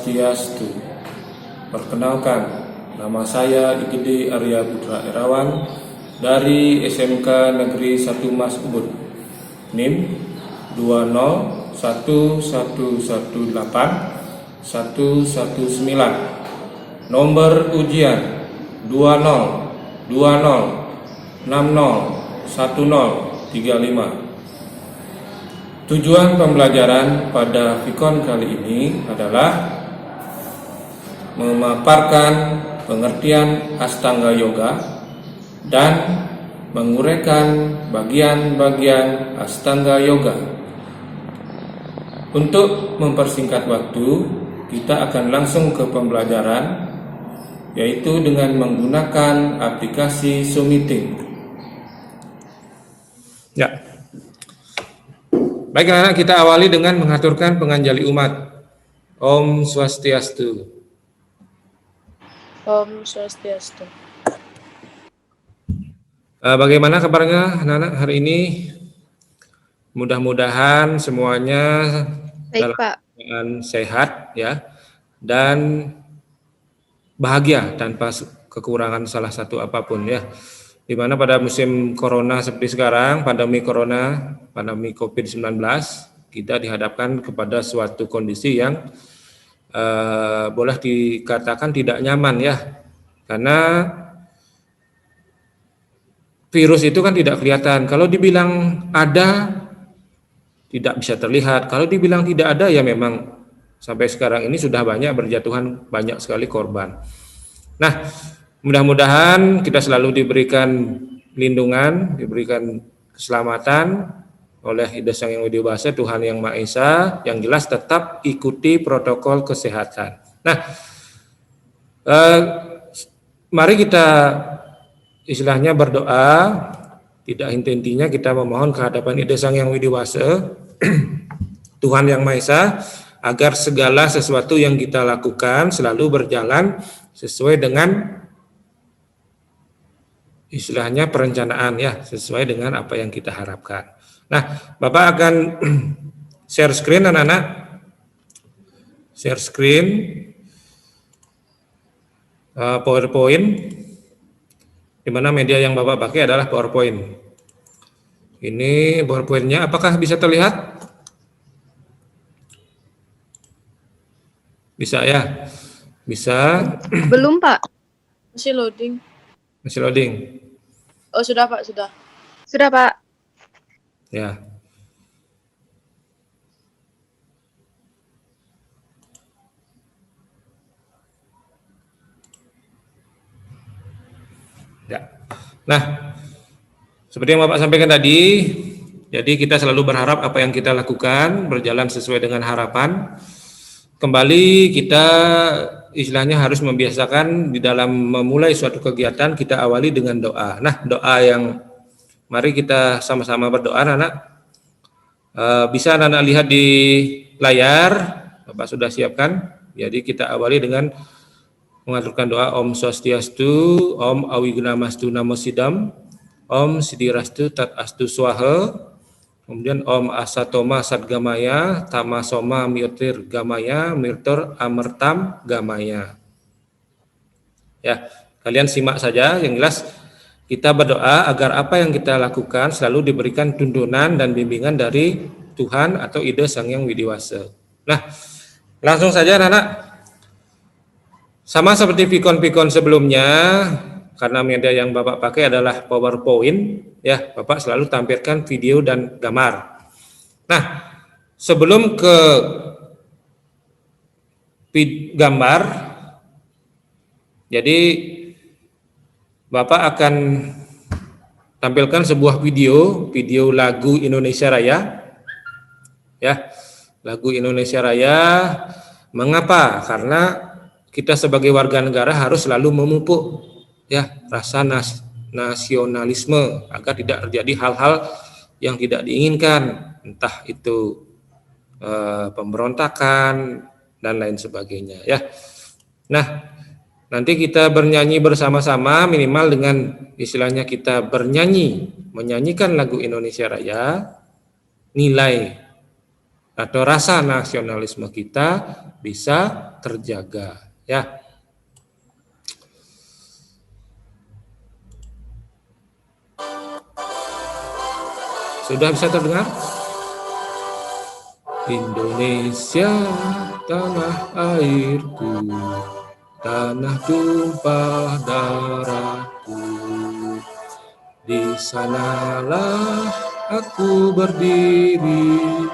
Swastiastu. Perkenalkan, nama saya Igede Arya Putra Irawan dari SMK Negeri 1 Mas Ubud. NIM 201118119. Nomor ujian 2020601035. Tujuan pembelajaran pada Vikon kali ini adalah memaparkan pengertian Astanga Yoga dan menguraikan bagian-bagian Astanga Yoga. Untuk mempersingkat waktu, kita akan langsung ke pembelajaran, yaitu dengan menggunakan aplikasi Zoom Meeting. Ya. Baik anak, kita awali dengan mengaturkan penganjali umat. Om Swastiastu. Om Swastiastu. Bagaimana kabarnya anak-anak hari ini? Mudah-mudahan semuanya Baik, dalam Pak. keadaan sehat ya, dan bahagia tanpa kekurangan salah satu apapun ya. Di mana pada musim corona seperti sekarang, pandemi corona, pandemi COVID-19, kita dihadapkan kepada suatu kondisi yang boleh dikatakan tidak nyaman ya. Karena virus itu kan tidak kelihatan. Kalau dibilang ada, tidak bisa terlihat. Kalau dibilang tidak ada, ya memang sampai sekarang ini sudah banyak berjatuhan banyak sekali korban. Nah, mudah-mudahan kita selalu diberikan lindungan, diberikan keselamatan oleh Ida Sang Yang Widi Wasa, Tuhan Yang Maha Esa. Yang jelas tetap ikuti protokol kesehatan. Nah, mari kita istilahnya berdoa, tidak henti-hentinya kita memohon kehadapan Ida Sang Yang Widi Wasa, Tuhan Yang Maha Esa, agar segala sesuatu yang kita lakukan selalu berjalan sesuai dengan istilahnya perencanaan ya, sesuai dengan apa yang kita harapkan. Nah, Bapak akan share screen anak-anak. Share screen PowerPoint, di mana media yang Bapak pakai adalah PowerPoint. Ini PowerPoint-nya, apakah bisa terlihat? Bisa ya? Bisa. Belum, Pak. Masih loading. Masih loading. Oh, sudah, Pak, sudah. Sudah, Pak. Ya. Ya. Nah, seperti yang Bapak sampaikan tadi, jadi kita selalu berharap apa yang kita lakukan berjalan sesuai dengan harapan. Kembali kita istilahnya harus membiasakan di dalam memulai suatu kegiatan kita awali dengan doa. Nah, doa yang mari kita sama-sama berdoa, anak. Bisa anak lihat di layar, Bapak sudah siapkan. Jadi kita awali dengan mengaturkan doa Om Swastiastu, Om Awigunamastu Namo Sidam, Om Sidirastu Tat Astu Swaha, kemudian Om Asatoma Sadgamaya, Tamasoma Mirtir Gamaya, Mirtor Amertam Gamaya. Ya, kalian simak saja, yang jelas kita berdoa agar apa yang kita lakukan selalu diberikan tuntunan dan bimbingan dari Tuhan atau Ida Sang Yang Widi Wasa. Nah, langsung saja anak-anak. Sama seperti Vikon-Vikon sebelumnya, karena media yang Bapak pakai adalah PowerPoint, ya, Bapak selalu tampilkan video dan gambar. Nah, sebelum ke gambar, jadi Bapak akan tampilkan sebuah video lagu Indonesia Raya, ya, lagu Indonesia Raya. Mengapa? Karena kita sebagai warga negara harus selalu memupuk ya rasa nasionalisme agar tidak terjadi hal-hal yang tidak diinginkan, entah itu pemberontakan dan lain sebagainya ya. Nah, nanti kita bernyanyi bersama-sama, minimal dengan istilahnya kita menyanyikan lagu Indonesia Raya, nilai atau rasa nasionalisme kita bisa terjaga, ya. Sudah bisa terdengar? Indonesia, tanah airku, tanah tumpah darahku. Di sanalah aku berdiri,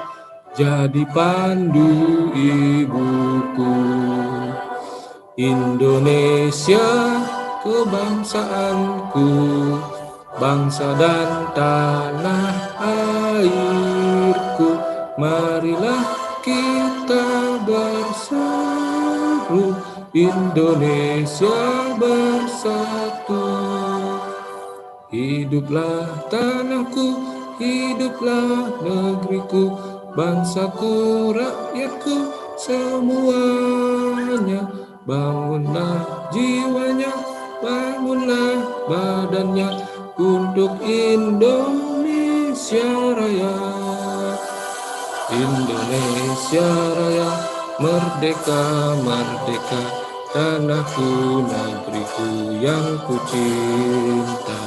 jadi pandu ibuku. Indonesia, kebangsaanku, bangsa dan tanah airku. Marilah kita berseru, Indonesia bersatu. Hiduplah tanahku, hiduplah negeriku, bangsaku, rakyatku, semuanya. Bangunlah jiwanya, bangunlah badannya untuk Indonesia Raya. Indonesia Raya, merdeka, merdeka, tanahku, negeriku yang ku cinta.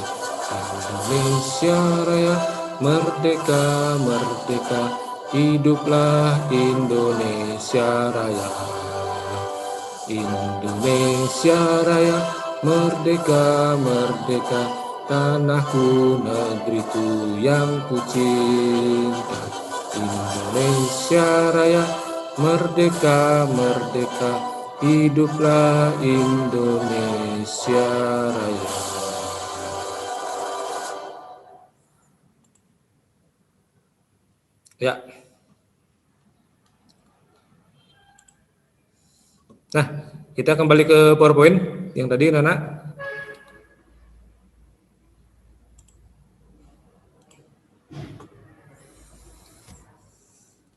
Indonesia Raya, merdeka, merdeka, hiduplah Indonesia Raya. Indonesia Raya, merdeka, merdeka, tanahku, negeriku yang ku cinta. Indonesia Raya, merdeka, merdeka, hiduplah Indonesia Raya. Ya. Nah, kita kembali ke PowerPoint yang tadi, Nana.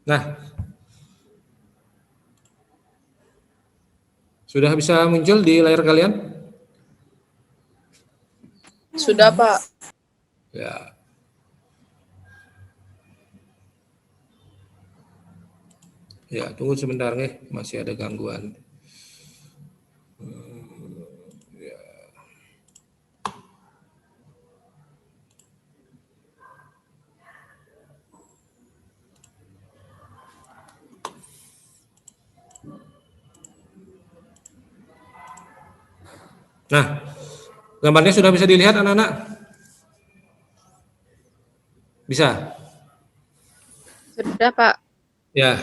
Nah, sudah bisa muncul di layar kalian? Sudah, Pak. Ya. Ya, tunggu sebentar nih, masih ada gangguan. Ya. Nah, gambarnya sudah bisa dilihat anak-anak? Bisa? Sudah, Pak. Ya.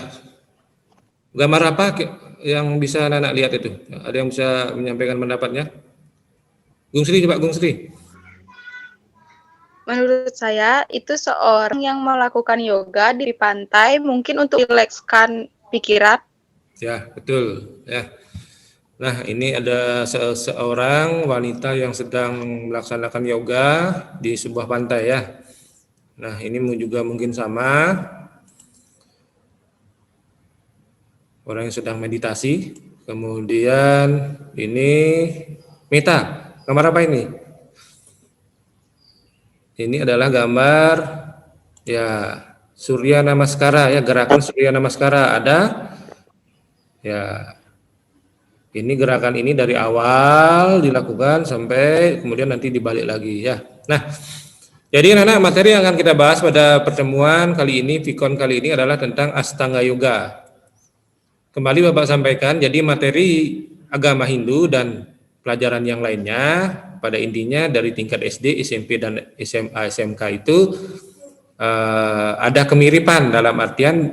Gambar apa yang bisa anak-anak lihat itu? Ada yang bisa menyampaikan pendapatnya? Gung Sri, coba Gung Sri. Menurut saya, itu seorang yang melakukan yoga di pantai mungkin untuk rilekskan pikiran. Ya, betul. Ya. Nah, ini ada seorang wanita yang sedang melaksanakan yoga di sebuah pantai ya. Nah, ini juga mungkin sama. Orang yang sedang meditasi. Kemudian ini Meta. Gambar apa ini? Ini adalah gambar ya Surya Namaskara ya, gerakan Surya Namaskara ada. Ya. Ini gerakan ini dari awal dilakukan sampai kemudian nanti dibalik lagi ya. Nah, jadi anak materi yang akan kita bahas pada pertemuan kali ini, Vikon kali ini adalah tentang Astanga Yoga. Kembali Bapak sampaikan, jadi materi agama Hindu dan pelajaran yang lainnya pada intinya dari tingkat SD, SMP dan SMA, SMK itu ada kemiripan dalam artian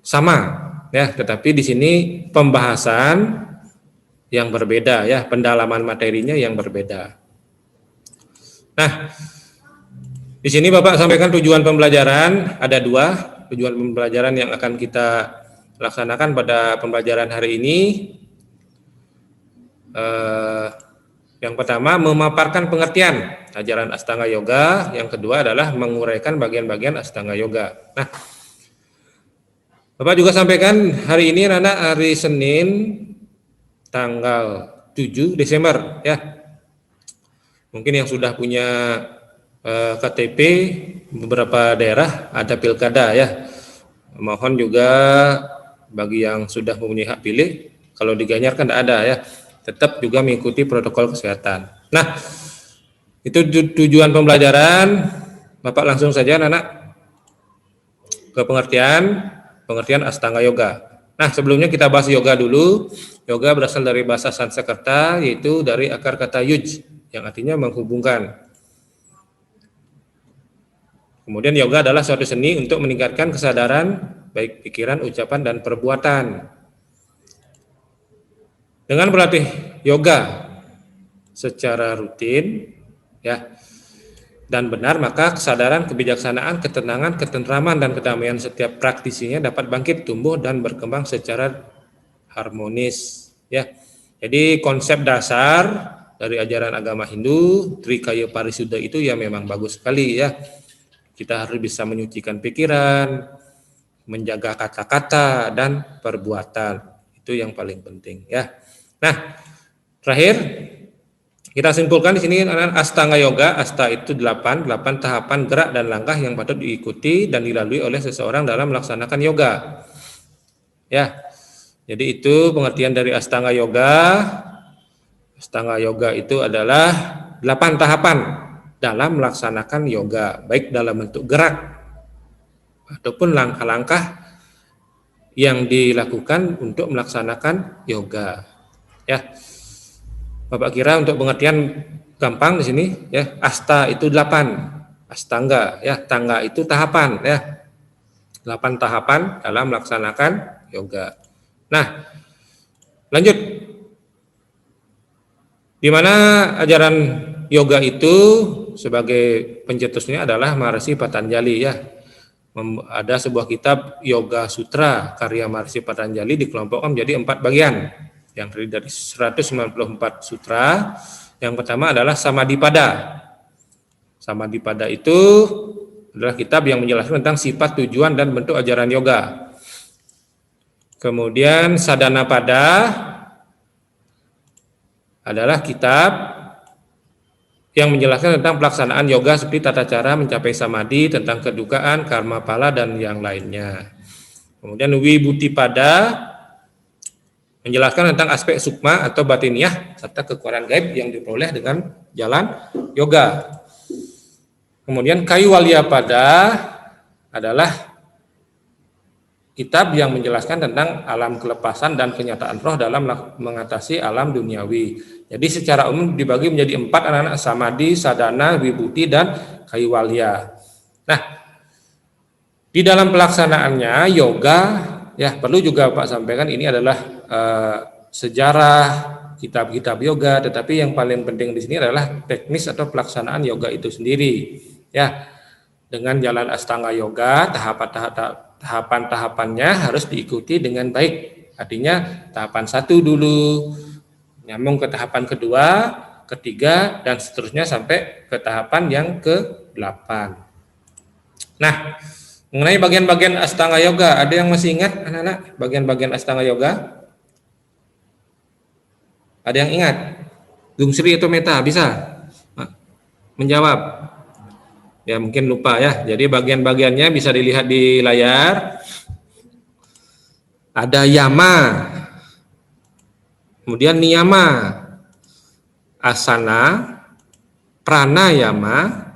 sama ya, tetapi di sini pembahasan yang berbeda ya, pendalaman materinya yang berbeda. Nah, di sini Bapak sampaikan tujuan pembelajaran ada 2 tujuan pembelajaran yang akan kita laksanakan pada pembelajaran hari ini. Yang pertama memaparkan pengertian ajaran Astanga Yoga, yang kedua adalah menguraikan bagian-bagian Astanga Yoga. Nah, Bapak juga sampaikan hari ini anak hari Senin tanggal 7 Desember ya. Mungkin yang sudah punya KTP beberapa daerah ada pilkada ya. Mohon juga bagi yang sudah mempunyai hak pilih, kalau di Gianyar kan tidak ada ya, tetap juga mengikuti protokol kesehatan. Nah, itu tujuan pembelajaran. Bapak langsung saja anak ke pengertian Astanga Yoga. Nah, sebelumnya kita bahas yoga dulu. Yoga berasal dari bahasa Sanskerta, yaitu dari akar kata yuj, yang artinya menghubungkan. Kemudian yoga adalah suatu seni untuk meningkatkan kesadaran, baik pikiran, ucapan, dan perbuatan. Dengan berlatih yoga secara rutin, ya, dan benar, maka kesadaran, kebijaksanaan, ketenangan, ketentraman, dan kedamaian setiap praktisinya dapat bangkit, tumbuh, dan berkembang secara harmonis. Ya, jadi konsep dasar dari ajaran agama Hindu, Trikaya Parisuddha itu ya memang bagus sekali ya. Kita harus bisa menyucikan pikiran, menjaga kata-kata dan perbuatan. Itu yang paling penting ya. Nah, terakhir kita simpulkan di sini Astanga Yoga. Asta itu 8 tahapan gerak dan langkah yang patut diikuti dan dilalui oleh seseorang dalam melaksanakan yoga. Ya. Jadi itu pengertian dari Astanga Yoga. Astanga Yoga itu adalah 8 tahapan dalam melaksanakan yoga, baik dalam bentuk gerak ataupun langkah-langkah yang dilakukan untuk melaksanakan yoga. Ya. Bapak kira untuk pengertian gampang di sini ya, asta itu 8, astanga ya, tangga itu tahapan ya. 8 tahapan dalam melaksanakan yoga. Nah, lanjut. Di mana ajaran yoga itu sebagai pencetusnya adalah Maharishi Patanjali ya. Ada sebuah kitab Yoga Sutra karya Maharishi Patanjali dikelompokkan menjadi 4 bagian yang terdiri dari 194 sutra. Yang pertama adalah Samadhipada. Samadhipada itu adalah kitab yang menjelaskan tentang sifat, tujuan, dan bentuk ajaran yoga. Kemudian Sadhanapada adalah kitab yang menjelaskan tentang pelaksanaan yoga seperti tata cara mencapai samadhi, tentang kedukaan, karma pala, dan yang lainnya. Kemudian Vibhutipada menjelaskan tentang aspek sukma atau batiniah serta kekuatan gaib yang diperoleh dengan jalan yoga. Kemudian Kaivalyapada adalah kitab yang menjelaskan tentang alam kelepasan dan kenyataan roh dalam mengatasi alam duniawi. Jadi secara umum dibagi menjadi 4 anak-anak: samadhi, sadhana, vibhuti, dan kaivalya. Nah, di dalam pelaksanaannya yoga ya perlu juga Pak sampaikan ini adalah sejarah kitab-kitab yoga, tetapi yang paling penting di sini adalah teknis atau pelaksanaan yoga itu sendiri ya. Dengan jalan Astanga Yoga, tahapan-tahapannya harus diikuti dengan baik. Artinya tahapan 1 dulu, nyambung ke tahapan kedua, ketiga, dan seterusnya sampai ke tahapan yang ke-8. Nah, mengenai bagian-bagian Astanga Yoga, ada yang masih ingat anak-anak bagian-bagian Astanga Yoga? Ada yang ingat? Dung Sri atau Meta bisa menjawab? Ya mungkin lupa ya. Jadi bagian-bagiannya bisa dilihat di layar. Ada yama, kemudian niyama, asana, pranayama,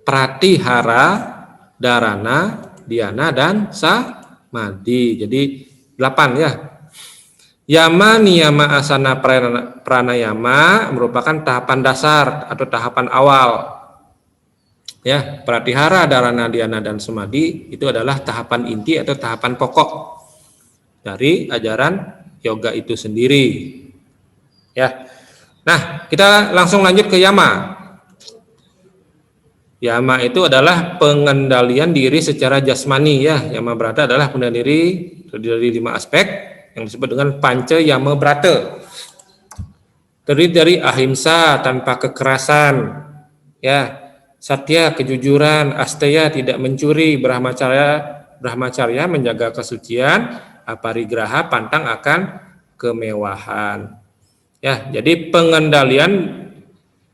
pratihara, dharana, dhyana, dan samadhi. Jadi 8 ya. Yama, niyama, asana, pranayama merupakan tahapan dasar atau tahapan awal. Ya, pratihara, dharana, dhyana, dan samadhi itu adalah tahapan inti atau tahapan pokok dari ajaran yoga itu sendiri. Ya. Nah, kita langsung lanjut ke yama. Yama itu adalah pengendalian diri secara jasmani ya. Yama brata adalah pengendalian diri dari 5 aspek yang disebut dengan panca yama brata. Terdiri dari ahimsa, tanpa kekerasan, ya, satya, kejujuran, asteya, tidak mencuri, brahmacarya, menjaga kesucian, aparigraha, pantang akan kemewahan. Ya, jadi pengendalian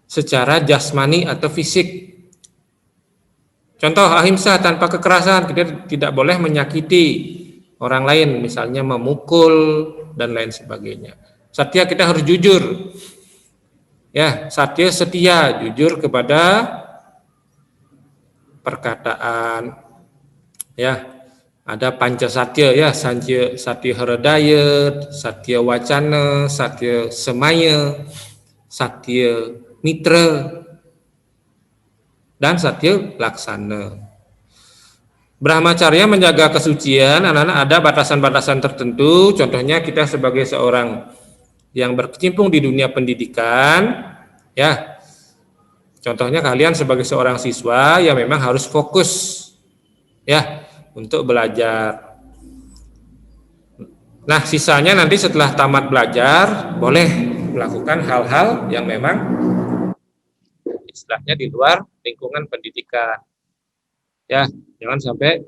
secara jasmani atau fisik. Contoh ahimsa tanpa kekerasan, kita tidak boleh menyakiti orang lain, misalnya memukul dan lain sebagainya. Satya kita harus jujur. Ya, satya setia, jujur kepada perkataan. Ya, ada panca satya ya, satya hridaya, satya wacana, satya semaya, satya mitra, dan satya laksana. Brahmacharya menjaga kesucian, anak-anak ada batasan-batasan tertentu. Contohnya kita sebagai seorang yang berkecimpung di dunia pendidikan, ya. Contohnya kalian sebagai seorang siswa yang memang harus fokus, ya, untuk belajar. Nah, sisanya nanti setelah tamat belajar boleh melakukan hal-hal yang memang istilahnya di luar lingkungan pendidikan. Ya, jangan sampai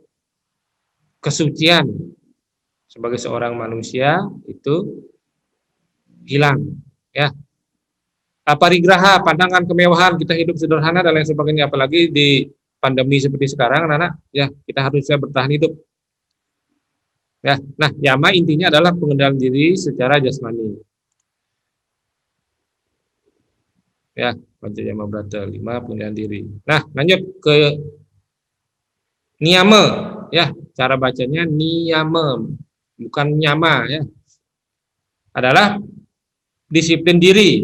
kesucian sebagai seorang manusia itu hilang, ya. Parigraha, pandangan kemewahan, kita hidup sederhana dan lain sebagainya, apalagi di pandemi seperti sekarang, anak-anak, ya, kita harus bisa bertahan hidup. Ya, nah, yama intinya adalah pengendalian diri secara jasmani. Ya, Pancayama Brata 5 pengendalian diri. Nah, lanjut ke niyama, ya, cara bacanya niyama, bukan nyama, ya. Adalah disiplin diri,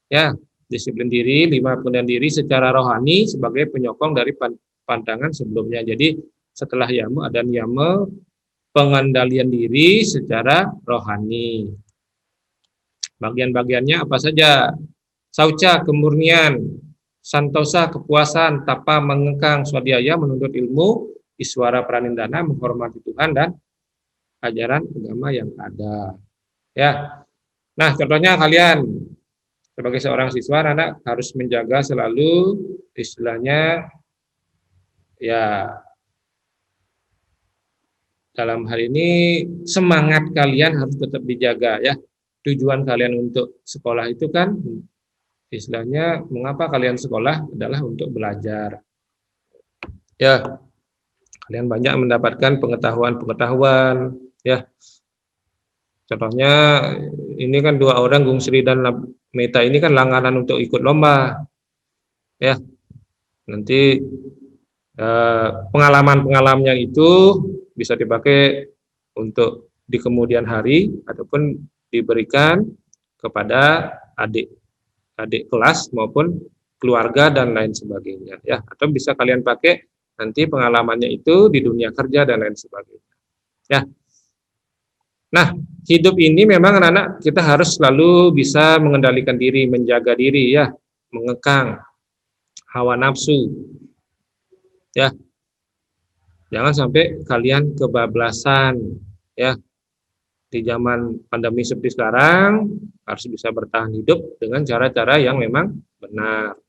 ya, disiplin diri, 5 pengendalian diri secara rohani sebagai penyokong dari pandangan sebelumnya. Jadi setelah yama ada niyama, pengendalian diri secara rohani. Bagian-bagiannya apa saja? Sauca, kemurnian; santosa, kepuasan; tapa, mengengkang; swadhyaya, menuntut ilmu; iswara, pranindana, menghormati Tuhan dan ajaran agama yang ada. Ya. Nah, contohnya kalian sebagai seorang siswa, anak harus menjaga selalu istilahnya, ya, dalam hal ini semangat kalian harus tetap dijaga, ya. Tujuan kalian untuk sekolah itu kan istilahnya, mengapa kalian sekolah adalah untuk belajar. Ya, kalian banyak mendapatkan pengetahuan-pengetahuan, ya. Contohnya ini kan 2 orang, Gung Sri dan Meta ini kan langganan untuk ikut lomba. Ya. Nanti pengalaman-pengalamannya itu bisa dipakai untuk di kemudian hari ataupun diberikan kepada adik kelas maupun keluarga dan lain sebagainya, ya. Atau bisa kalian pakai nanti pengalamannya itu di dunia kerja dan lain sebagainya, ya. Nah, hidup ini memang anak-anak kita harus selalu bisa mengendalikan diri, menjaga diri, ya, mengekang hawa nafsu, ya. Jangan sampai kalian kebablasan, ya. Di zaman pandemi seperti sekarang harus bisa bertahan hidup dengan cara-cara yang memang benar.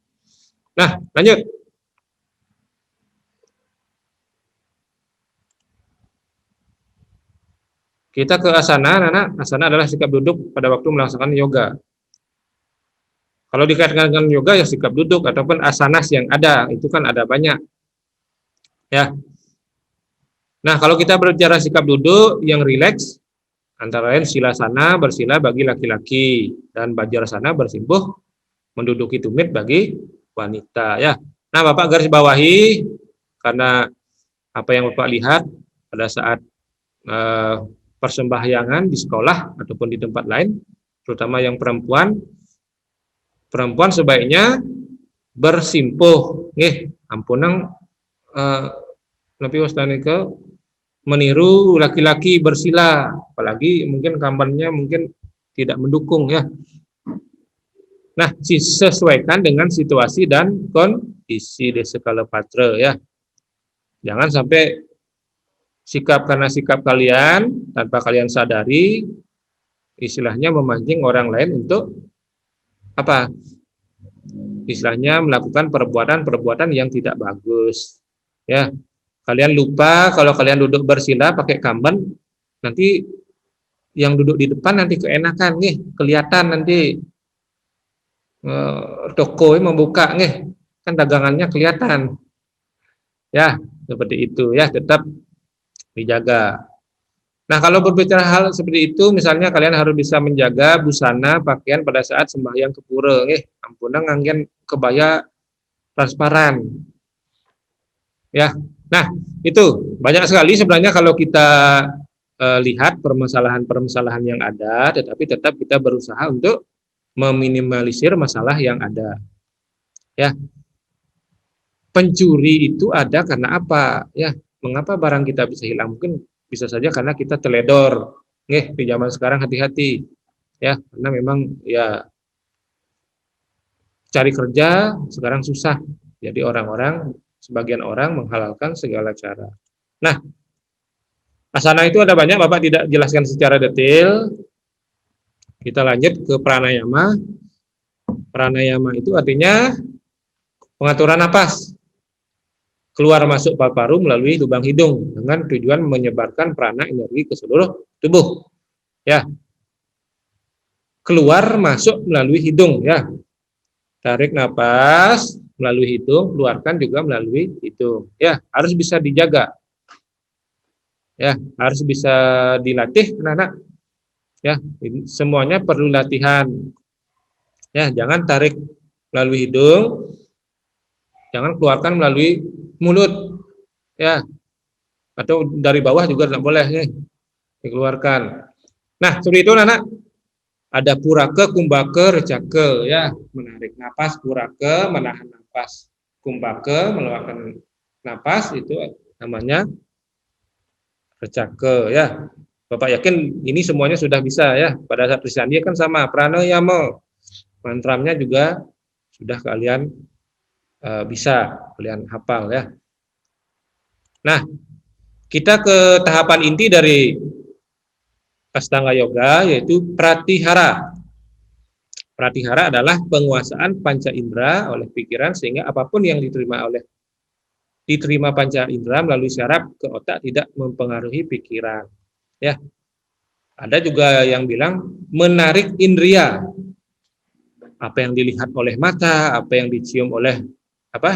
Nah, lanjut. Kita ke asana, anak. Asana adalah sikap duduk pada waktu melaksanakan yoga. Kalau dikaitkan dengan yoga, ya sikap duduk ataupun asanas yang ada, itu kan ada banyak. Ya. Nah, kalau kita berbicara sikap duduk yang rileks, antara lain silasana, bersila bagi laki-laki, dan bajrasana, bersimpuh menduduki tumit bagi wanita, ya. Nah, Bapak garis bawahi karena apa yang Bapak lihat pada saat persembahyangan di sekolah ataupun di tempat lain, terutama yang perempuan sebaiknya bersimpuh, nggih, ampunang nabi wastanika meniru laki-laki bersila, apalagi mungkin kampanye mungkin tidak mendukung, ya. Nah, sesuaikan dengan situasi dan kondisi desa kalapatra, ya. Jangan sampai karena sikap kalian tanpa kalian sadari istilahnya memancing orang lain untuk apa? Istilahnya melakukan perbuatan-perbuatan yang tidak bagus, ya. Kalian lupa kalau kalian duduk bersila pakai kamben, nanti yang duduk di depan nanti keenakan nih, kelihatan nanti toko membuka nih, kan dagangannya kelihatan. Ya, seperti itu ya, tetap dijaga. Nah, kalau berbicara hal seperti itu, misalnya kalian harus bisa menjaga busana pakaian pada saat sembahyang ke pura, ampuna nganggen kebaya transparan, ya. Nah, itu banyak sekali sebenarnya kalau kita lihat permasalahan-permasalahan yang ada, tetapi tetap kita berusaha untuk meminimalisir masalah yang ada. Ya, pencuri itu ada karena apa? Ya, mengapa barang kita bisa hilang? Mungkin bisa saja karena kita teledor. Di zaman sekarang hati-hati. Ya, karena memang ya cari kerja sekarang susah. Jadi sebagian orang menghalalkan segala cara. Nah, asana itu ada banyak, Bapak tidak jelaskan secara detail. Kita lanjut ke pranayama. Pranayama itu artinya pengaturan napas. Keluar masuk paru-paru melalui lubang hidung dengan tujuan menyebarkan prana energi ke seluruh tubuh. Ya. Keluar masuk melalui hidung, ya. Tarik napas melalui hidung, keluarkan juga melalui hidung. Ya, harus bisa dijaga. Ya, harus bisa dilatih anak-anak. Ya, semuanya perlu latihan. Ya, jangan tarik melalui hidung, jangan keluarkan melalui mulut. Ya, atau dari bawah juga tidak boleh nih dikeluarkan. Nah, seperti itu anak. Ada purake, kumbake, recake, ya, menarik napas purake, menahan napas kumbake, mengeluarkan napas, itu namanya recake, ya. Bapak yakin ini semuanya sudah bisa, ya. Pada saat Trisandi kan sama pranayama, mantramnya juga sudah kalian bisa, kalian hafal, ya. Nah, kita ke tahapan inti dari Astanga Yoga, yaitu pratihara. Pratihara adalah penguasaan panca indera oleh pikiran sehingga apapun yang diterima panca indera melalui syaraf ke otak tidak mempengaruhi pikiran. Ya, ada juga yang bilang menarik indria. Apa yang dilihat oleh mata, apa yang dicium oleh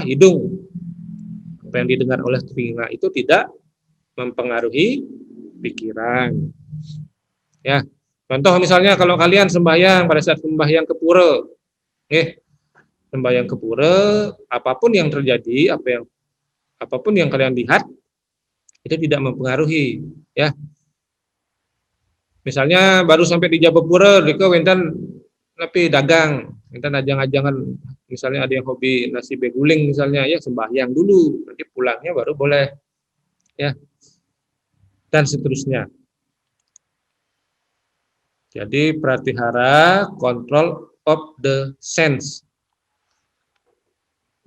hidung, apa yang didengar oleh telinga itu tidak mempengaruhi pikiran. Ya, contoh misalnya kalau kalian sembahyang pada saat sembahyang ke pura, sembahyang ke pura, apapun yang terjadi, apapun yang kalian lihat itu tidak mempengaruhi, ya. Misalnya baru sampai di Jabapura, mereka wenten tapi dagang, wenten ajang-ajangan, misalnya ada yang hobi nasi beguling misalnya, ya sembahyang dulu, nanti pulangnya baru boleh, ya, dan seterusnya. Jadi pratihara, control of the sense.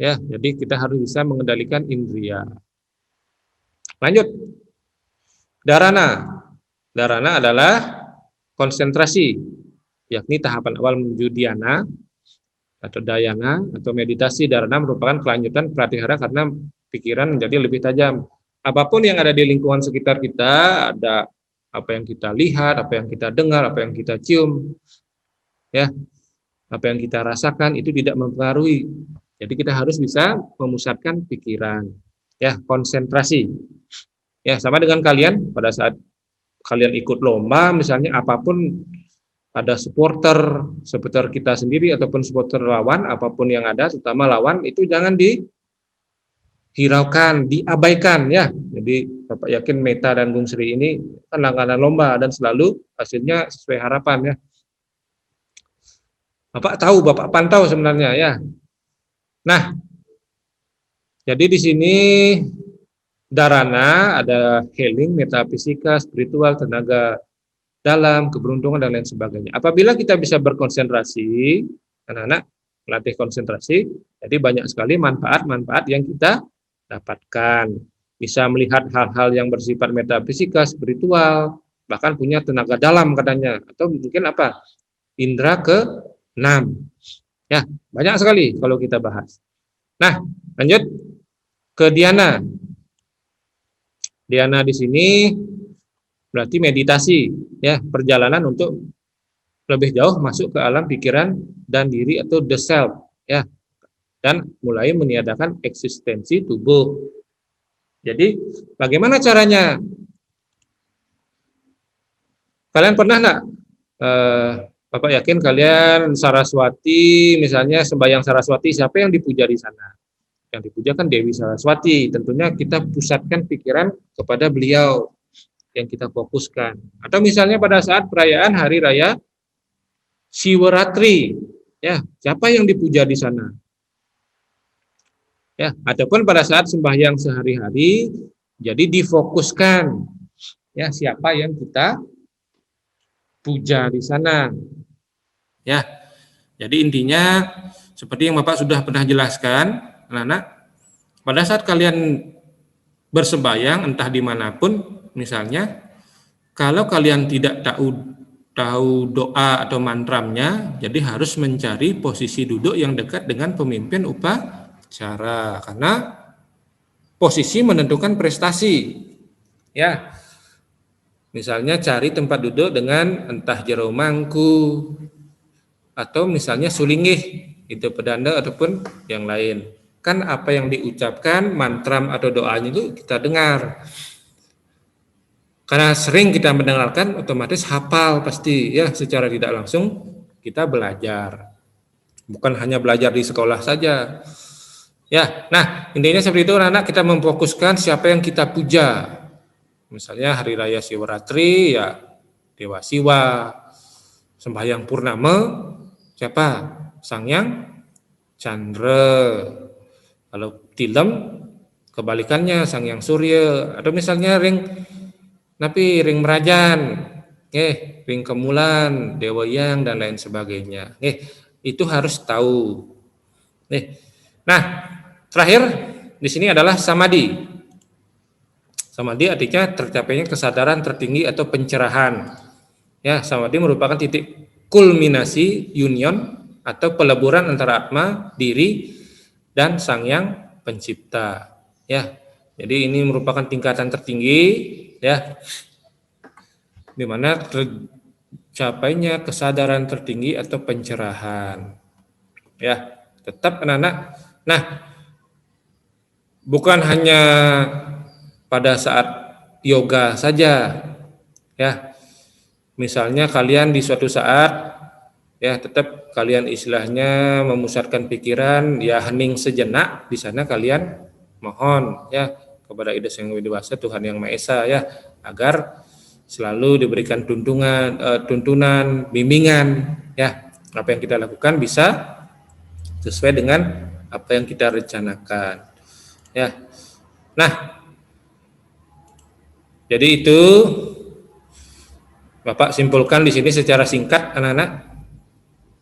Ya, jadi kita harus bisa mengendalikan indria. Lanjut. Dharana. Dharana adalah konsentrasi, yakni tahapan awal menuju dhyana atau dayana atau meditasi. Dharana merupakan kelanjutan pratihara karena pikiran menjadi lebih tajam. Apapun yang ada di lingkungan sekitar kita, ada apa yang kita lihat, apa yang kita dengar, apa yang kita cium, ya, apa yang kita rasakan itu tidak mempengaruhi. Jadi kita harus bisa memusatkan pikiran, ya, konsentrasi. Ya, sama dengan kalian pada saat kalian ikut lomba, misalnya apapun ada supporter kita sendiri ataupun supporter lawan, apapun yang ada, terutama lawan itu jangan dihiraukan, diabaikan, ya. Jadi Bapak yakin Meta dan Bung Sri ini kan langganan lomba dan selalu hasilnya sesuai harapan, ya. Bapak tahu, Bapak pantau sebenarnya, ya. Nah, jadi di sini dharana ada healing, metafisika, spiritual, tenaga dalam, keberuntungan dan lain sebagainya. Apabila kita bisa berkonsentrasi, anak-anak melatih konsentrasi, jadi banyak sekali manfaat-manfaat yang kita dapatkan. Bisa melihat hal-hal yang bersifat metafisika, spiritual, bahkan punya tenaga dalam katanya, atau mungkin indera ke-6. Ya, banyak sekali kalau kita bahas. Nah, lanjut ke dhyana. Dhyana di sini berarti meditasi, ya, perjalanan untuk lebih jauh masuk ke alam pikiran dan diri atau the self, ya, dan mulai meniadakan eksistensi tubuh. Jadi bagaimana caranya? Kalian pernah nggak? Bapak yakin kalian Saraswati, misalnya sembahyang Saraswati, siapa yang dipuja di sana? Yang dipuja kan Dewi Saraswati. Tentunya kita pusatkan pikiran kepada beliau yang kita fokuskan. Atau misalnya pada saat perayaan Hari Raya Siwaratri, ya siapa yang dipuja di sana? Ya, ataupun pada saat sembahyang sehari-hari, jadi difokuskan, ya siapa yang kita puja di sana. Ya, jadi intinya seperti yang Bapak sudah pernah jelaskan, anak-anak, pada saat kalian bersembahyang entah dimanapun, misalnya, kalau kalian tidak tahu doa atau mantramnya, jadi harus mencari posisi duduk yang dekat dengan pemimpin upacara, karena posisi menentukan prestasi. Ya, misalnya cari tempat duduk dengan entah jero mangku atau misalnya sulinggih, itu pedanda ataupun yang lain. Kan apa yang diucapkan mantram atau doanya itu kita dengar. Karena sering kita mendengarkan, otomatis hafal pasti ya, secara tidak langsung kita belajar. Bukan hanya belajar di sekolah saja. Ya, nah intinya seperti itu anak-anak, kita memfokuskan siapa yang kita puja. Misalnya hari raya Siwaratri ya Dewa Siwa, sembahyang purnama siapa? Sang Yang Chandra. Kalau tilem kebalikannya Sang Yang Surya, atau misalnya ring merajan, ring kemulan, Dewa Yang dan lain sebagainya. Itu harus tahu. Nah, terakhir di sini adalah samadhi. Samadhi artinya tercapainya kesadaran tertinggi atau pencerahan. Ya, samadhi merupakan titik kulminasi union atau peleburan antara atma, diri, dan Sang Yang Pencipta. Ya, jadi ini merupakan tingkatan tertinggi, ya, di mana tercapainya kesadaran tertinggi atau pencerahan. Ya, tetap anak-anak. Nah, bukan hanya pada saat yoga saja, ya. Misalnya kalian di suatu saat, ya tetap kalian istilahnya memusatkan pikiran, ya hening sejenak, di sana kalian mohon ya kepada Ida Sang Widewasa, Tuhan Yang Maha Esa, ya agar selalu diberikan tuntunan, bimbingan, ya apa yang kita lakukan bisa sesuai dengan apa yang kita rencanakan, ya. Nah, jadi itu Bapak simpulkan di sini secara singkat anak-anak,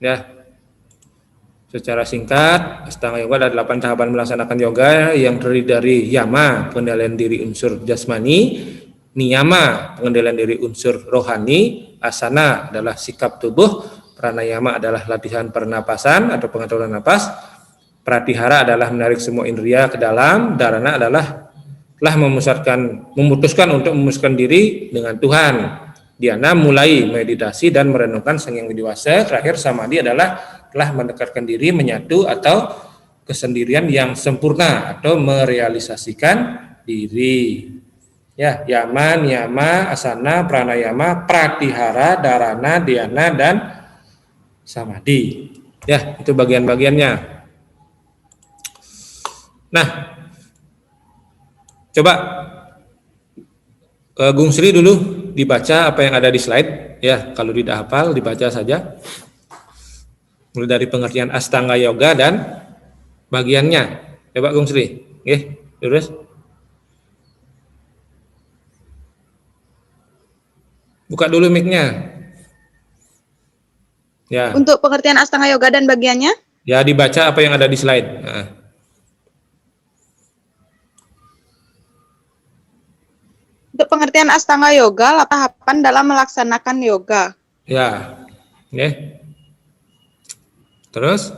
ya. Secara singkat, Astanga Yoga ada 8 tahapan melaksanakan yoga yang terdiri dari yama, pengendalian diri unsur jasmani, niyama, pengendalian diri unsur rohani, asana adalah sikap tubuh, pranayama adalah latihan pernapasan atau pengaturan napas, pratihara adalah menarik semua indera ke dalam, dharana adalah telah memutuskan untuk memusatkan diri dengan Tuhan. Dhyana mulai meditasi dan merenungkan Sang Yang Widewasa. Terakhir samadhi adalah telah mendekatkan diri menyatu atau kesendirian yang sempurna atau merealisasikan diri. Ya, yama, niyama, asana, pranayama, pratihara, dharana, dhyana, dan samadhi. Ya, itu bagian-bagiannya. Nah, coba Gung Sri dulu dibaca apa yang ada di slide, ya kalau tidak hafal dibaca saja, mulai dari pengertian Astanga Yoga dan bagiannya. Coba Gung Sri, terus buka dulu mic-nya. Ya. Untuk pengertian Astanga Yoga dan bagiannya? Ya dibaca apa yang ada di slide. Nah. Untuk pengertian Astanga Yoga, tahapan dalam melaksanakan yoga. Ya, terus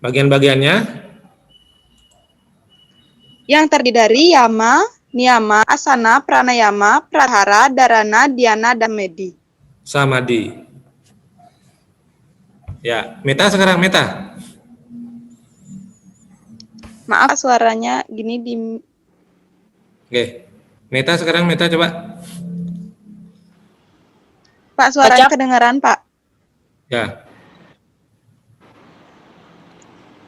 bagian-bagiannya yang terdiri dari yama, niyama, asana, pranayama, pratihara, dharana, dhyana, dan samadhi. Ya, Meta sekarang Meta. Maaf suaranya gini di Oke. Meta sekarang, Meta coba. Pak, suaranya Baca. kedengaran, Pak. Ya.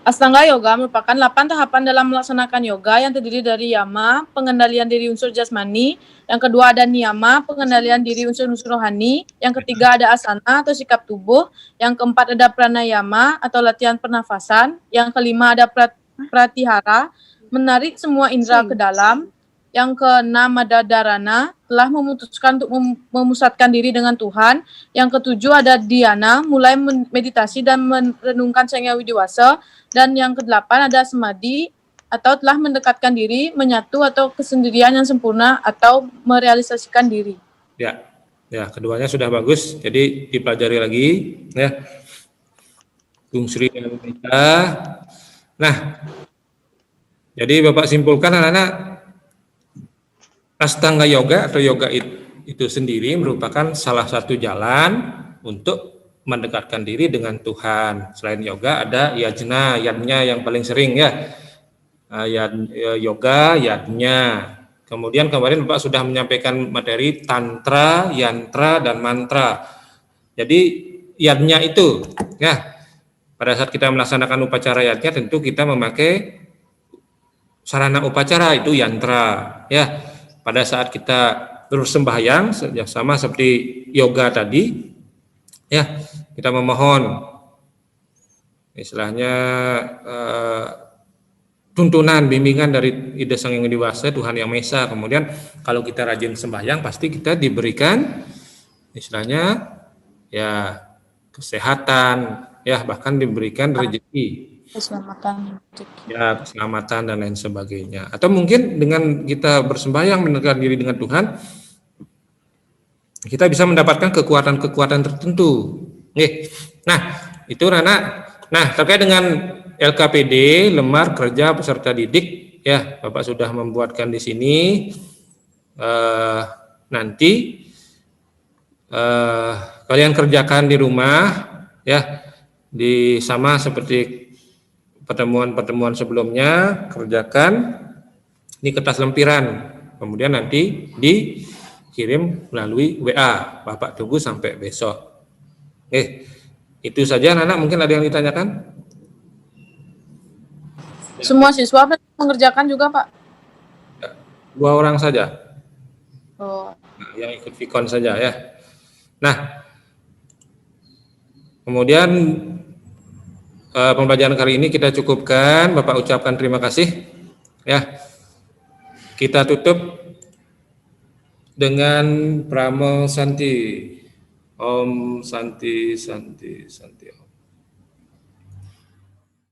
Astanga Yoga merupakan 8 tahapan dalam melaksanakan yoga yang terdiri dari yama, pengendalian diri unsur jasmani, yang kedua ada niyama, pengendalian diri unsur-unsur rohani, yang ketiga ada asana atau sikap tubuh, yang keempat ada pranayama atau latihan pernafasan, yang kelima ada pratihara, menarik semua indera ke dalam, yang keenam ada dharana, telah memutuskan untuk memusatkan diri dengan Tuhan, yang ketujuh ada dhyana, mulai meditasi dan merenungkan Sang Hyang Widiwasa, dan yang kedelapan ada samadhi atau telah mendekatkan diri, menyatu atau kesendirian yang sempurna atau merealisasikan diri. Ya. Ya, keduanya sudah bagus. Jadi dipelajari lagi ya. Bung Sri dan Mita. Nah, jadi Bapak simpulkan anak-anak, Astanga Yoga atau yoga itu sendiri merupakan salah satu jalan untuk mendekatkan diri dengan Tuhan. Selain yoga ada yajna, yadnya yang paling sering ya. Yoga, yadnya. Kemudian kemarin Bapak sudah menyampaikan materi tantra, yantra, dan mantra. Jadi yadnya itu ya, pada saat kita melaksanakan upacara yadnya tentu kita memakai sarana upacara itu yantra ya. Pada saat kita bersembahyang sama seperti yoga tadi ya, kita memohon istilahnya tuntunan bimbingan dari Ida Sang Hyang Widiwasa, Tuhan Yang Maha Esa. Kemudian kalau kita rajin sembahyang pasti kita diberikan istilahnya ya kesehatan ya, bahkan diberikan rezeki. Keselamatan. Ya, keselamatan dan lain sebagainya. Atau mungkin dengan kita bersembahyang mendekatkan diri dengan Tuhan, kita bisa mendapatkan kekuatan-kekuatan tertentu. Nah, itu Rana. Nah, terkait dengan LKPD, lembar kerja peserta didik, ya, Bapak sudah membuatkan di sini. Nanti kalian kerjakan di rumah, ya, sama seperti pertemuan-pertemuan sebelumnya, kerjakan di kertas lempiran, kemudian nanti dikirim melalui WA. Bapak tunggu sampai besok. Itu saja anak-anak, mungkin ada yang ditanyakan? Semua siswa mengerjakan juga, Pak? 2 orang saja. Oh. Nah, yang ikut Vikon saja ya. Nah, kemudian pembelajaran kali ini kita cukupkan. Bapak ucapkan terima kasih ya. Kita tutup dengan Pramo Santi. Om Santi Santi Santi.